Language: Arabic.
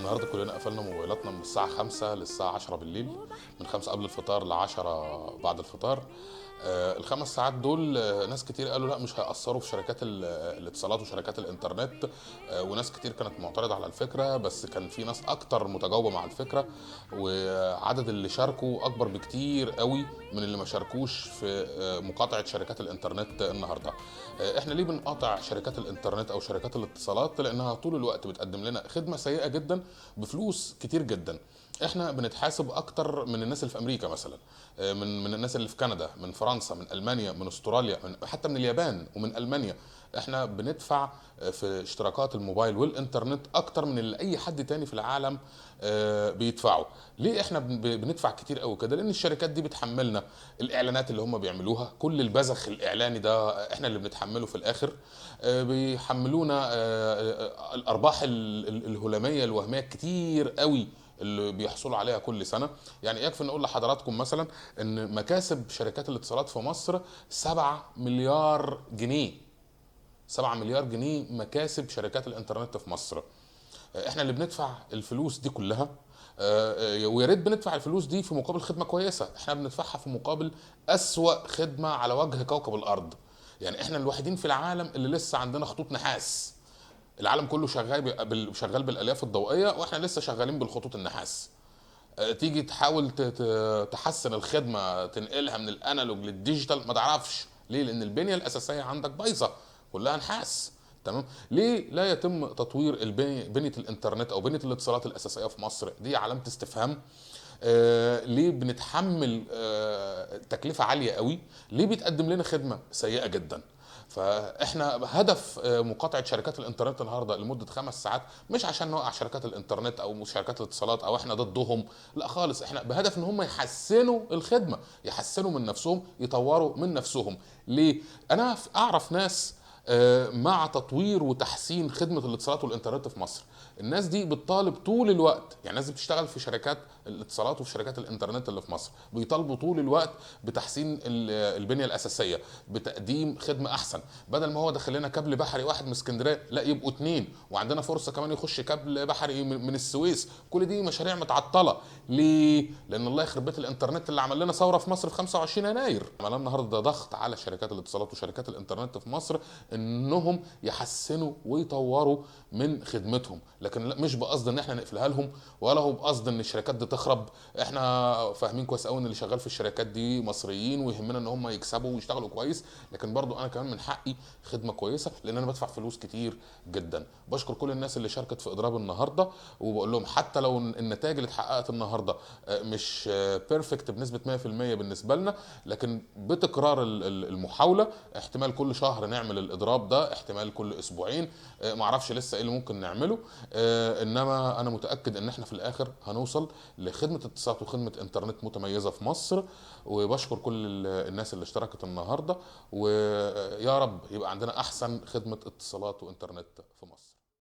النهارده كلنا قفلنا موبايلاتنا من الساعة 5 للساعة 10 بالليل، من 5 قبل الفطار ل 10 بعد الفطار. الخمس ساعات دول ناس كتير قالوا لا مش هيأثروا في شركات الاتصالات وشركات الانترنت. وناس كتير كانت معترضة على الفكرة، بس كان في ناس اكتر متجاوبة مع الفكرة، وعدد اللي شاركوا اكبر بكتير قوي من اللي ما شاركوش في مقاطعة شركات الانترنت النهارده. احنا ليه بنقاطع شركات الانترنت او شركات الاتصالات؟ لانها طول الوقت بتقدم لنا خدمة سيئة جدا بفلوس كتير جدا. احنا بنتحاسب اكتر من الناس اللي في امريكا مثلا، من الناس اللي في كندا، من فرنسا، من المانيا، من استراليا، حتى من اليابان ومن المانيا. احنا بندفع في اشتراكات الموبايل والانترنت اكتر من اللي اي حد تاني في العالم بيدفعه. ليه احنا بندفع كتير قوي كده؟ لان الشركات دي بتحملنا الاعلانات اللي هم بيعملوها، كل البذخ الاعلاني ده احنا اللي بنتحمله في الاخر. بيحملونا الارباح الهلاميه الوهميه كتير قوي اللي بيحصلوا عليها كل سنه. يعني يكفي نقول لحضراتكم مثلا ان مكاسب شركات الاتصالات في مصر 7 مليار جنيه. 7 مليار جنيه مكاسب شركات الانترنت في مصر. احنا اللي بندفع الفلوس دي كلها. ويا ريت بندفع الفلوس دي في مقابل خدمه كويسه، احنا بندفعها في مقابل اسوأ خدمه على وجه كوكب الارض. يعني احنا الوحيدين في العالم اللي لسه عندنا خطوط نحاس. العالم كله شغال بالالياف الضوئيه، واحنا لسه شغالين بالخطوط النحاس. تيجي تحاول تحسن الخدمه، تنقلها من الانالوج للديجيتال، ما تعرفش ليه؟ لان البنيه الاساسيه عندك بايظه، كلها نحاس. تمام. ليه لا يتم تطوير بنيه الانترنت او بنيه الاتصالات الاساسيه في مصر؟ دي علامه استفهام. ليه بنتحمل تكلفه عاليه قوي؟ ليه بيتقدم لنا خدمه سيئه جدا؟ فاحنا هدف مقاطعه شركات الانترنت النهارده لمده 5 ساعات مش عشان نوقع شركات الانترنت او شركات الاتصالات او احنا ضدهم، لا خالص. احنا بهدف ان هم يحسنوا الخدمه، يحسنوا من نفسهم، يطوروا من نفسهم. ليه؟ انا اعرف ناس مع تطوير وتحسين خدمه الاتصالات والانترنت في مصر. الناس دي بتطالب طول الوقت، يعني الناس دي بتشتغل في شركات الاتصالات وفي شركات الانترنت اللي في مصر، بيطالبوا طول الوقت بتحسين البنيه الاساسيه، بتقديم خدمه احسن. بدل ما هو داخل لنا كابل بحري واحد من اسكندريه، لا يبقوا اتنين، وعندنا فرصه كمان يخش كابل بحري من السويس. كل دي مشاريع متعطله. ليه؟ لان الله يخرب بيت الانترنت اللي عمل لنا ثوره في مصر في 25 يناير. عملنا النهارده ضغط على شركات الاتصالات وشركات الانترنت في مصر انهم يحسنوا ويطوروا من خدمتهم، لكن مش بقصد ان احنا نقفلها لهم، ولا هو بقصد ان الشركات دي تخرب. احنا فاهمين كويس قوي ان اللي شغال في الشركات دي مصريين، ويهمنا ان هم يكسبوا ويشتغلوا كويس، لكن برضو انا كمان من حقي خدمه كويسه، لان انا بدفع فلوس كتير جدا. بشكر كل الناس اللي شاركت في اضراب النهارده، وبقول لهم حتى لو النتائج اللي اتحققت النهارده مش بيرفكت بنسبه 100% بالنسبه لنا، لكن بتكرار المحاوله، احتمال كل شهر نعمل الاضراب ده، احتمال كل اسبوعين، معرفش لسه ايه اللي ممكن نعمله. انما انا متاكد ان احنا في الاخر هنوصل لخدمه اتصالات وخدمه انترنت متميزه في مصر. وبشكر كل الناس اللي اشتركت النهارده، ويا رب يبقى عندنا احسن خدمه اتصالات وانترنت في مصر.